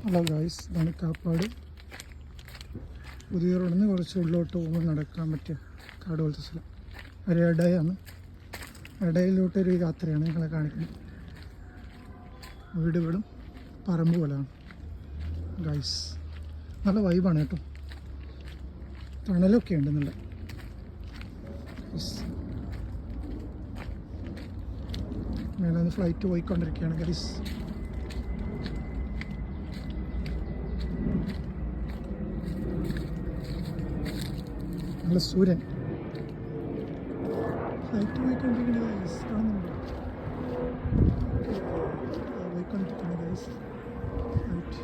Hello guys, ഇതാണ് കാപ്പാട്. പുതിയ റോഡിൽ നിന്ന് കുറച്ച് ഉള്ളിലോട്ട് പോകുമ്പോൾ നടക്കാൻ പറ്റിയ കാട് പോലത്തെ സ്ഥലം. ഒരു ഇടയാണ്. ഇടയിലോട്ടൊരു യാത്രയാണ് നിങ്ങളെ കാണിക്കുന്നത്. വീടുകളും പറമ്പ് പോലെയാണ് ഗായ്സ്. നല്ല വൈബാണ് കേട്ടോ. തണലൊക്കെ ഉണ്ട് നല്ല. മേലെ ഫ്ലൈറ്റ് പോയിക്കൊണ്ടിരിക്കുകയാണ് ഗൈസ്. നല്ല സൂര്യൻ. ഫ്ലൈറ്റ് പോയിക്കൊണ്ടിരിക്കുന്ന ഗൈസ് കാണുന്നുണ്ടോ? പോയിക്കൊണ്ടിരിക്കുന്ന ഗൈസ് ഫ്ലൈറ്റ്.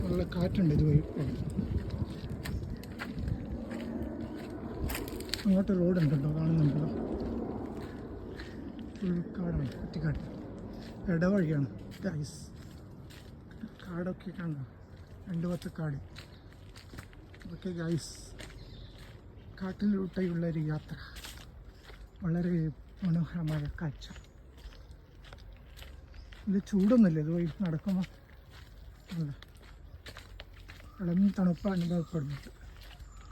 നല്ല കാറ്റുണ്ട് ഇത് വഴി. അങ്ങോട്ട് റോഡുണ്ട് കേട്ടോ, കാണുന്നുണ്ടല്ലോ. ഫുൾ കാടാണ്, കുറ്റിക്കാട്ട്. ഇടവഴിയാണ് ഗൈസ്. കാടൊക്കെ കാണണം, 2 പത്ത് കാട്. ഓക്കെ ഗൈസ്, കാട്ടിലൂടെയുള്ള ഒരു യാത്ര. വളരെ മനോഹരമായ കാഴ്ച. ഇത് ചൂടൊന്നുമില്ല ഇത് വഴി നടക്കുമ്പോൾ. അല്ല, ഇളം തണുപ്പ് അനുഭവപ്പെടുന്നുണ്ട്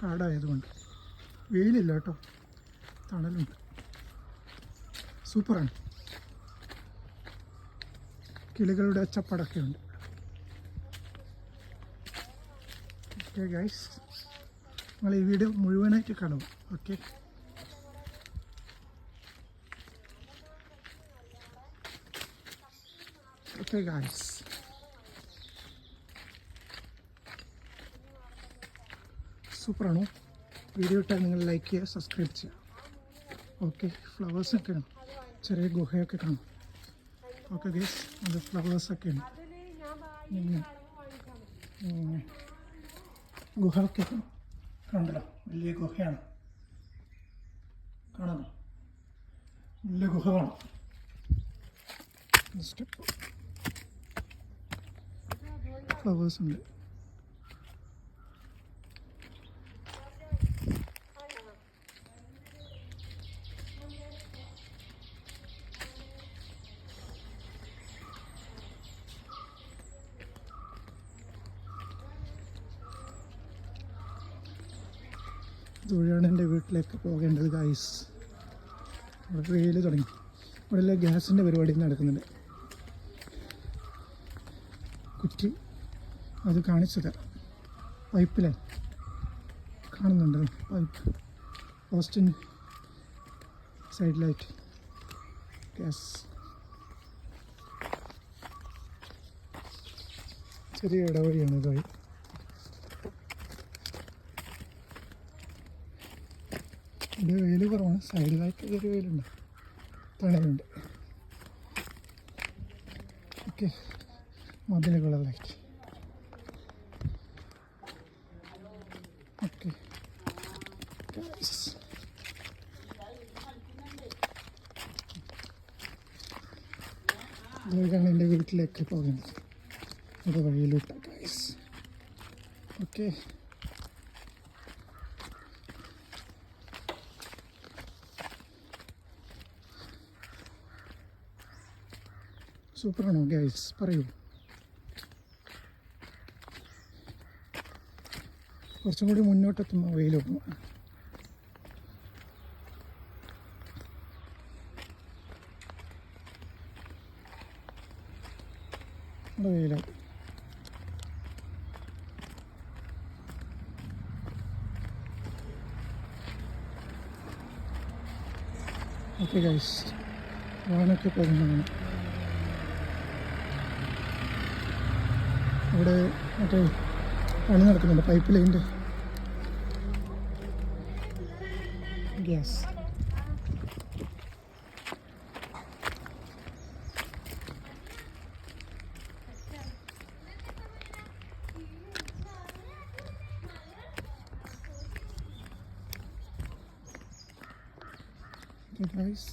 കാടായതുകൊണ്ട്. വെയിലില്ല കേട്ടോ, തണലുണ്ട്. സൂപ്പറാണ്. കിളികളുടെ ഒച്ചപ്പാടൊക്കെ ഉണ്ട്. ഓക്കെ ഗൈസ്, നിങ്ങൾ ഈ വീഡിയോ മുഴുവനായിട്ട് കാണുക. Okay, okay guys. സൂപ്പറാണോ? വീഡിയോ ഇട്ടാൽ നിങ്ങൾ ലൈക്ക് ചെയ്യുക, സബ്സ്ക്രൈബ് ചെയ്യുക. ഓക്കെ, ഫ്ലവേഴ്സൊക്കെ ആണ്, ചെറിയ ഗുഹയൊക്കെ കാണും. ഓക്കെ ഗൈസ്, അത് ഫ്ലവേഴ്സൊക്കെ ഉണ്ട്. ഗുഹയൊക്കെ കണ്ടല്ലോ, വലിയ ഗുഹയാണ്. കാണാമോ? വലിയ ഗുഹ കാണാം. ഫ്ലവേഴ്സ് ഉണ്ട്. ഇതുവഴിയാണ് എൻ്റെ വീട്ടിലേക്ക് പോകേണ്ടത് ഗൈസ്. ഇവിടെ വെയിൽ തുടങ്ങി. ഇവിടെ ഗ്യാസിൻ്റെ പരിപാടി നടക്കുന്നുണ്ട്. കുറ്റി അത് കാണിച്ചു തരാം. പൈപ്പ് ലൈൻ കാണുന്നുണ്ട്. പൈപ്പ് പോസ്റ്റിൻ സൈഡ് ലൈറ്റ് ഗ്യാസ്. ചെറിയ ഇടവഴിയാണ് ഇതുവഴി. ഇത് വെയിൽ കുറവാണ്. സൈഡിലായിട്ട് ചെറിയ വെയിലുണ്ട്, തണലുണ്ട്. ഓക്കെ, മതിലുകളുള്ള ലൈറ്റ്. ഓക്കെ, ഇതുവഴിയാണ് എൻ്റെ വീട്ടിലേക്ക് പോകുന്നത്. അത് വഴിയിലോട്ട് ഗൈസ്. ഓക്കെ, സൂപ്പറാണോ ഗൈസ്? പറയൂ. കുറച്ചും കൂടി മുന്നോട്ടെത്തുമ്പോൾ വെയിലൊന്നും. വെയിലായി. ഓക്കെ ഗൈസ്, വാനൊക്കെ പോകുന്നതാണ്. ഇവിടെ മറ്റേ പണി നടക്കുന്നുണ്ട്, പൈപ്പ് ലൈൻ്റെ ഗ്യാസ്. ഗൈസ്,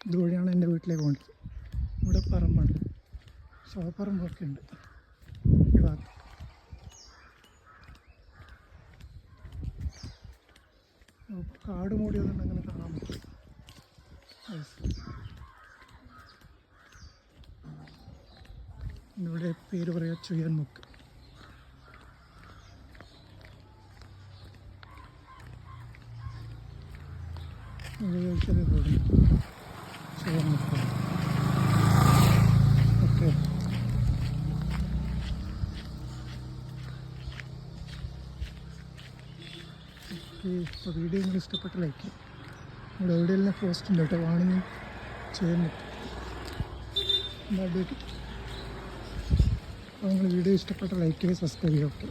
ഇതുവഴിയാണ് എൻ്റെ വീട്ടിലേക്ക് പോകേണ്ടത്. ഇവിടെ പറമ്പാണ്, ശവപ്പറമ്പൊക്കെ ഉണ്ട് ഈ ഭാഗത്ത്. കാട് മൂടിയതുകൊണ്ട് അങ്ങനെ കാണാൻ പറ്റും. ഇവിടെ പേര് പറയാ ചുയൻമുക്ക്. ചെറിയ റോഡ് ചുയൻമുക്ക്. ഓക്കെ, ഇപ്പോൾ വീഡിയോ നിങ്ങൾ ഇഷ്ടപ്പെട്ട ലൈക്ക് ചെയ്യും. ഇവിടെ എവിടെയെല്ലാം പോസ്റ്റ് ഉണ്ട് കേട്ടോ, വാണിങ് ചുയൻമുക്ക് അപ്പോൾ നിങ്ങൾ വീഡിയോ ഇഷ്ടപ്പെട്ട ലൈക്ക് ചെയ്യുക, സബ്സ്ക്രൈബ് ചെയ്യുക. ഓക്കെ.